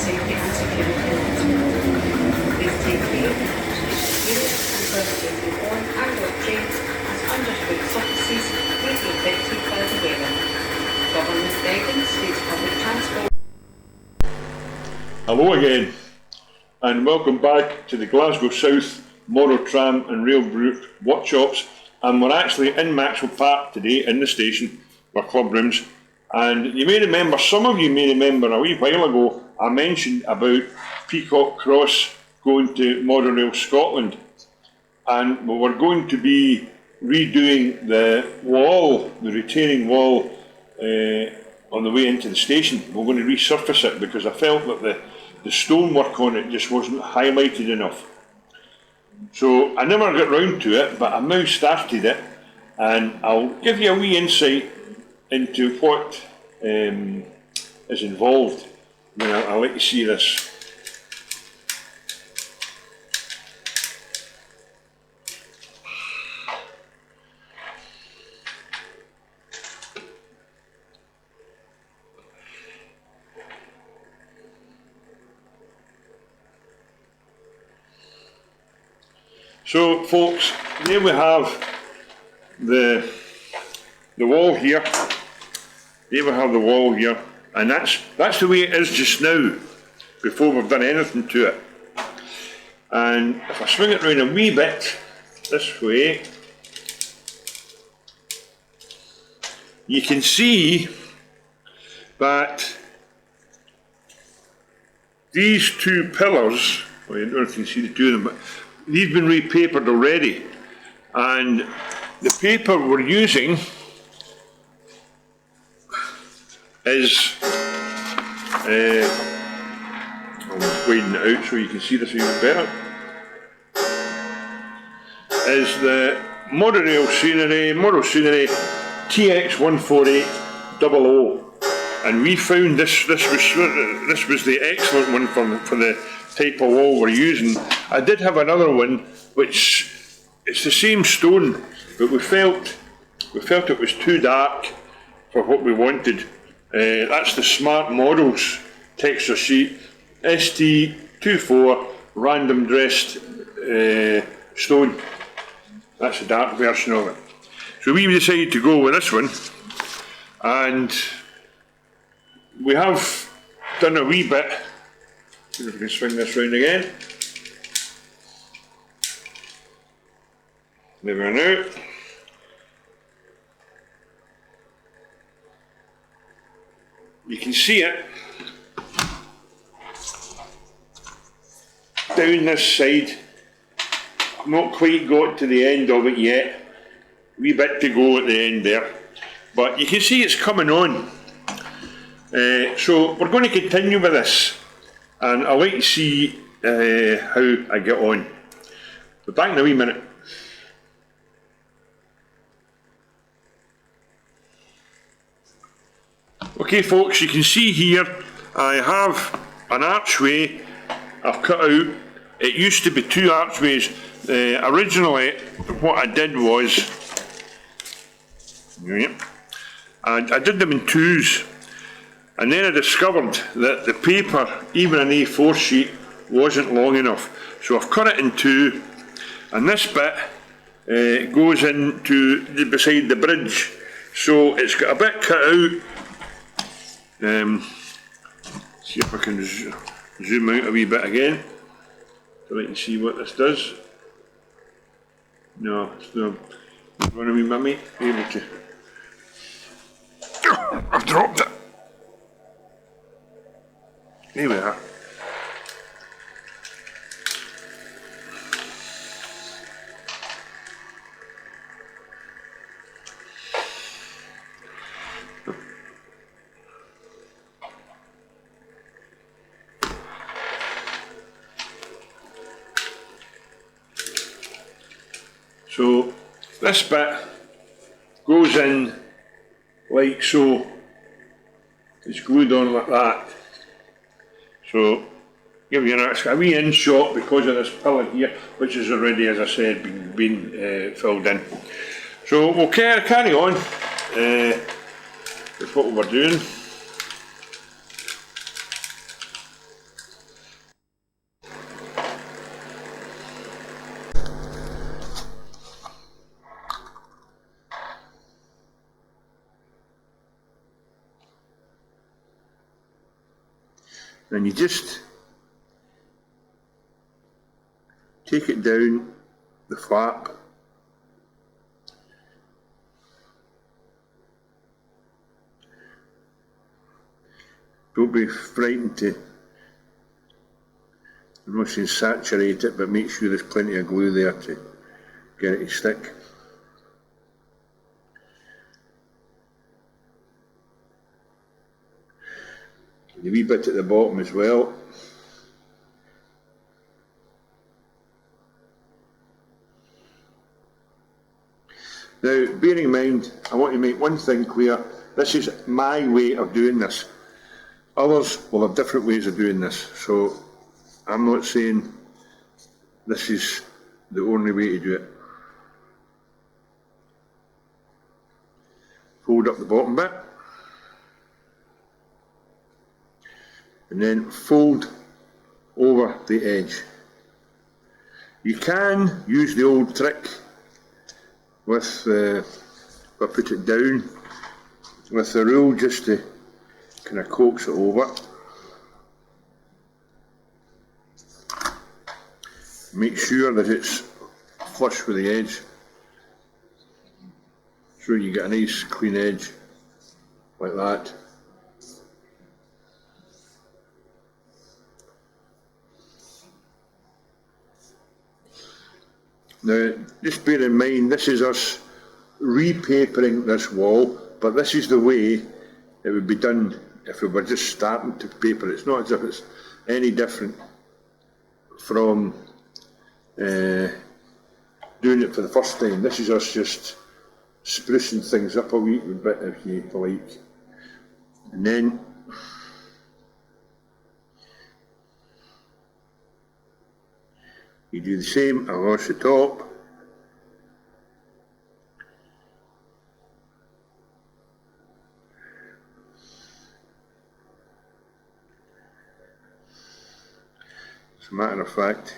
safety and security net. Please take care and purposes on and off train as underfoot surfaces may be affected by the weather. Government guidance states public transport. Hello again, and welcome back to the Glasgow South Motor Tram and Rail Route workshops. And we're actually in Maxwell Park today in the station, our club rooms. And you may remember, some of you may remember a wee while ago, I mentioned about Peacock Cross going to Modern Rail Scotland. And we were going to be redoing the wall, the retaining wall on the way into the station. We're going to resurface it because I felt that the stonework on it just wasn't highlighted enough. So I never got round to it, but I've now started it, and I'll give you a wee insight into what is involved. I mean, I'll let you see this. So folks, there we have the wall here. There we have the wall here, and that's the way it is just now, before we've done anything to it. And if I swing it round a wee bit this way, you can see that these two pillars, well, I don't know if you can see the two of them, but these have been repapered already, and the paper we're using is I'll widen it out so you can see this even better, is the Monorail Scenery TX14800, and we found this was the excellent one for the type of wall we're using. I did have another one which it's the same stone, but we felt it was too dark for what we wanted. That's the Smart Models texture sheet ST24 random dressed stone. That's the dark version of it. So we decided to go with this one, and we have done a wee bit. See if we can swing this round again. There we are now. You can see it down this side. I've not quite got to the end of it yet. Wee bit to go at the end there, but you can see it's coming on. So we're going to continue with this, and I'll let you see how I get on. But back in a wee minute. Okay folks, you can see here I have an archway I've cut out. It used to be two archways. Originally what I did was, I did them in twos, and then I discovered that the paper, even an A4 sheet, wasn't long enough. So I've cut it in two, and this bit goes into beside the bridge. So it's got a bit cut out. See if I can zoom out a wee bit again so I can see what this does. No, it's not running me, mummy. Able to. I've dropped it. There we are. So this bit goes in like so. It's glued on like that. So give you a wee in shot because of this pillar here, which is already, as I said, been filled in. So we'll carry on with what we were doing. and you just take it down the flap. Don't be frightened to, I'm not saying saturate it, but make sure there's plenty of glue there to get it to stick. The wee bit at the bottom as well. Now, bearing in mind, I want to make one thing clear. This is my way of doing this. Others will have different ways of doing this, so I'm not saying this is the only way to do it. Fold up the bottom bit, and then fold over the edge. You can use the old trick with, I put it down with the rule just to kind of coax it over. Make sure that it's flush with the edge, so you get a nice clean edge like that. Now, just bear in mind, this is us repapering this wall, but this is the way it would be done if we were just starting to paper. It's not as if it's any different from doing it for the first time. This is us just sprucing things up a wee bit, if you like. And then you do the same across the top. As a matter of fact,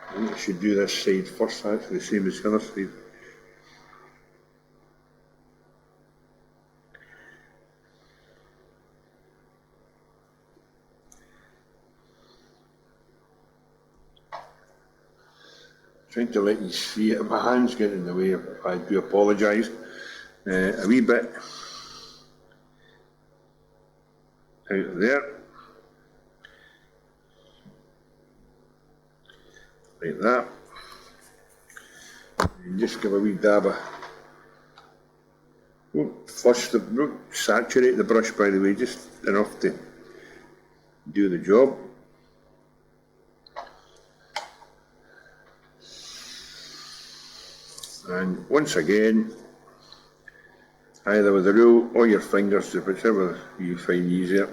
I think I should do this side first, actually, the same as the other side. Trying to let you see it. My hands get in the way. I do apologise. A wee bit out of there, like that, and just give a wee dab of. Don't flush the, don't saturate the brush, by the way, just enough to do the job. And once again, either with the rule or your fingers, whichever you find easier,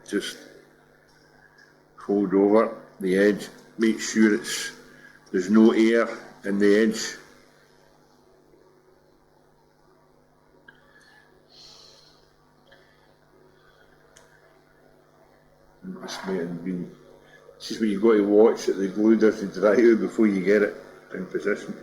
just fold over the edge. Make sure there's no air in the edge. This might have been, this is what you've got to watch, that the glue doesn't dry out before you get it in position.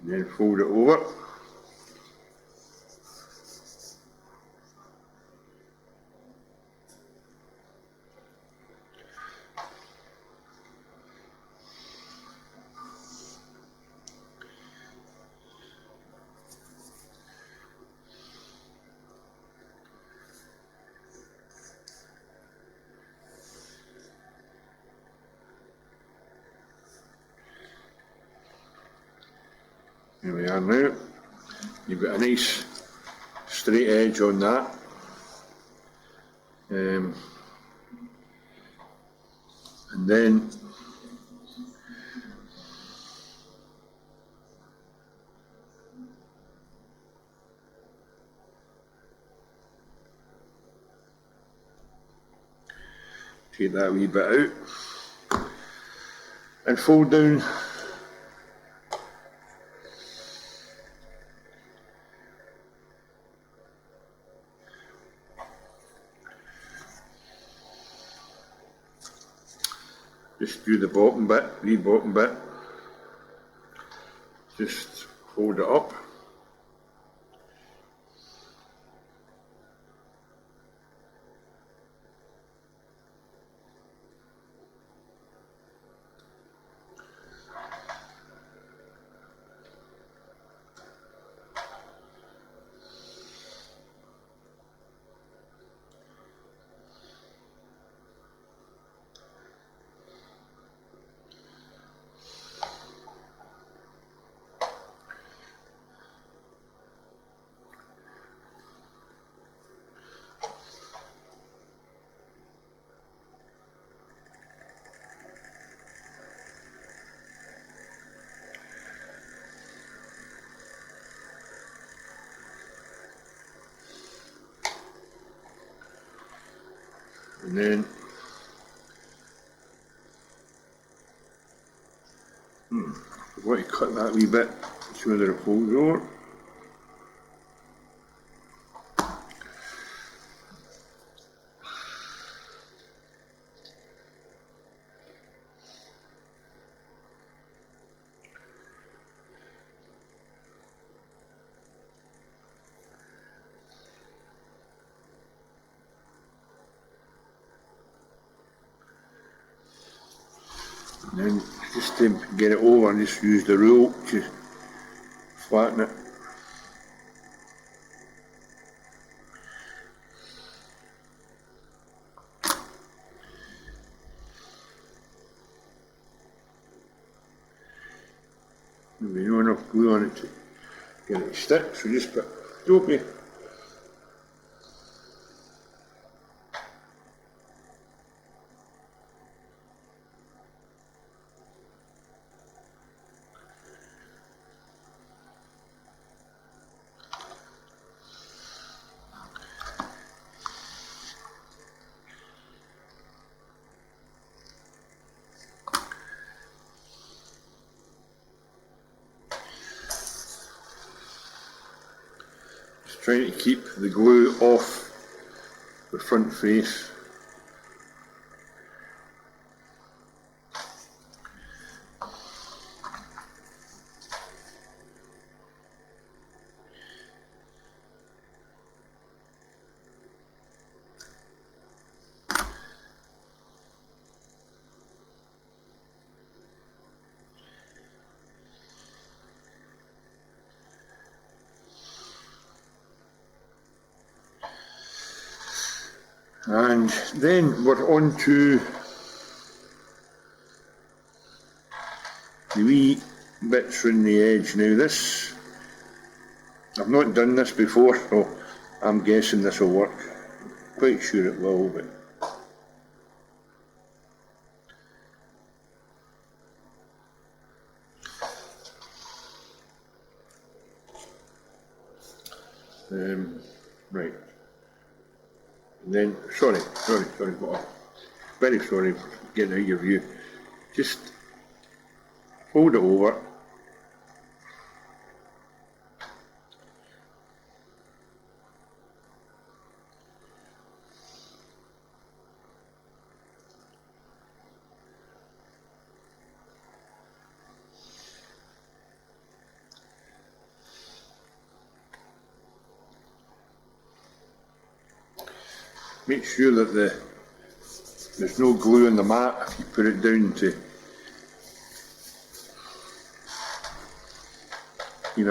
And then fold it over. Here we are now. You've got a nice straight edge on that. And then take that wee bit out and fold down just do the bottom bit, the bottom bit, just hold it up. And then I'm going to cut that wee bit so that it folds over. And then just to get it over, and just use the rule to flatten it. There'll be no enough glue on it to get it to stick, so just put dopey. Trying to keep the glue off the front face. And then we're on to the wee bits around the edge. Now this, I've not done this before, so I'm guessing this will work. Quite sure it will, but right. And then, sorry, very sorry for getting out of your view. Just fold it over. Make sure that there's no glue on the mat if you put it down to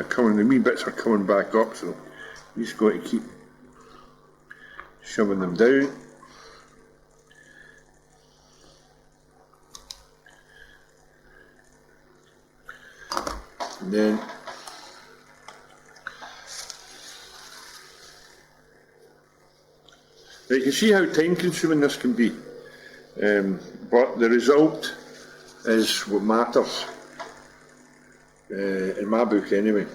coming, the wee bits are coming back up, so you just got to keep shoving them down. And then you can see how time consuming this can be, but the result is what matters, in my book anyway.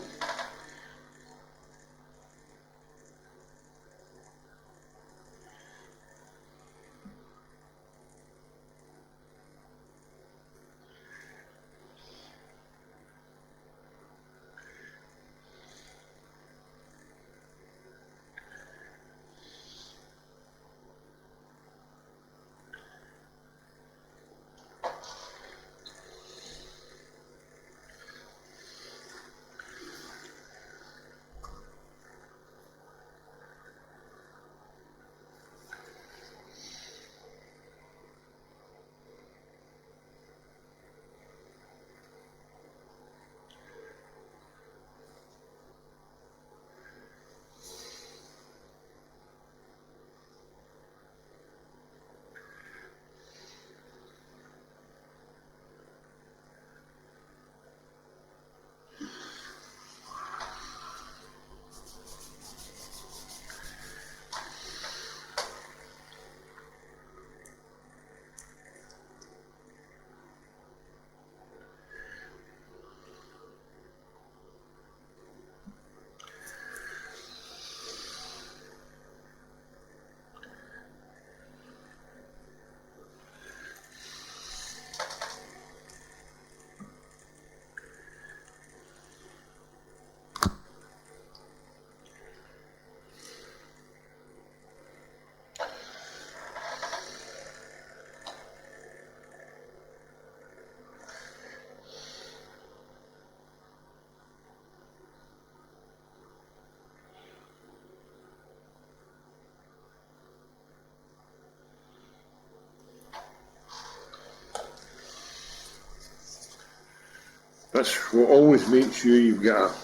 This will always make sure you've got a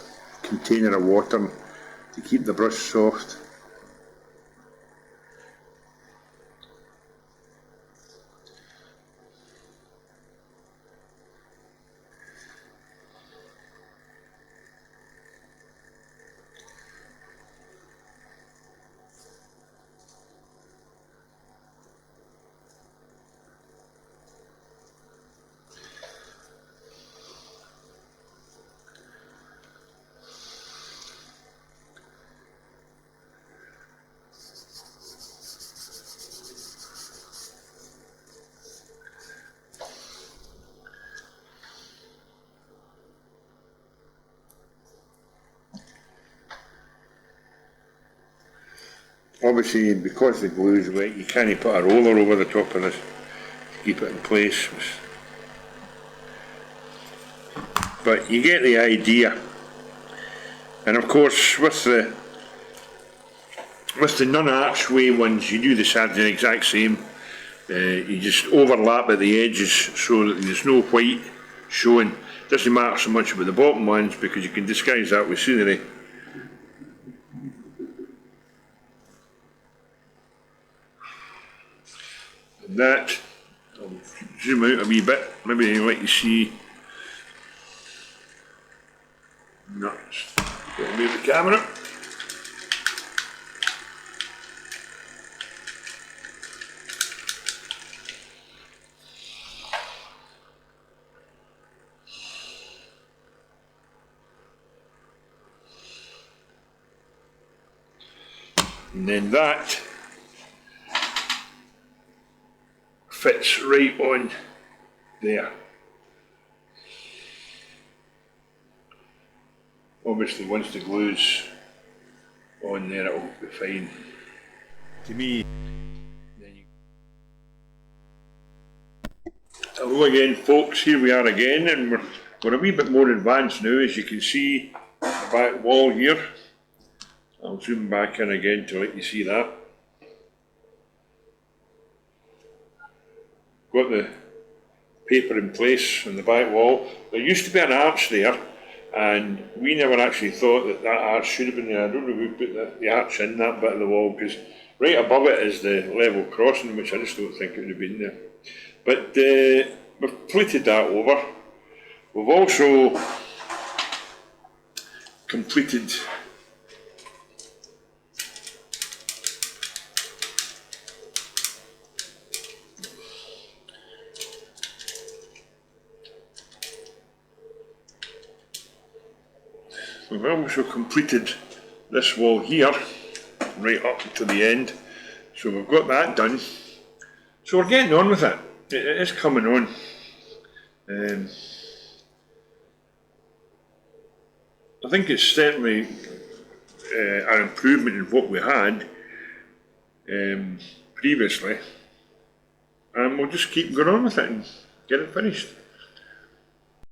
container of water to keep the brush soft. Obviously, because the glue is wet, you can't put a roller over the top of this to keep it in place. But you get the idea. And of course, with the non-archway ones, you do the exact same. You just overlap at the edges so that there's no white showing. Doesn't matter so much about the bottom ones because you can disguise that with scenery. And that, I'll zoom out a wee bit, maybe let you see. No, just move the camera. And then that fits right on there. Obviously, once the glue's on there, it'll be fine. To me, hello again, folks. Here we are again, and we're a wee bit more advanced now, as you can see the back wall here. I'll zoom back in again to let you see that. Got the paper in place on the back wall. There used to be an arch there, and we never actually thought that that arch should have been there. I don't know who put the arch in that bit of the wall, because right above it is the level crossing, which I just don't think it would have been there. But we've plated that over. We've also completed this wall here, right up to the end. So we've got that done. So we're getting on with it. It is coming on. I think it's certainly an improvement in what we had previously. And we'll just keep going on with it and get it finished.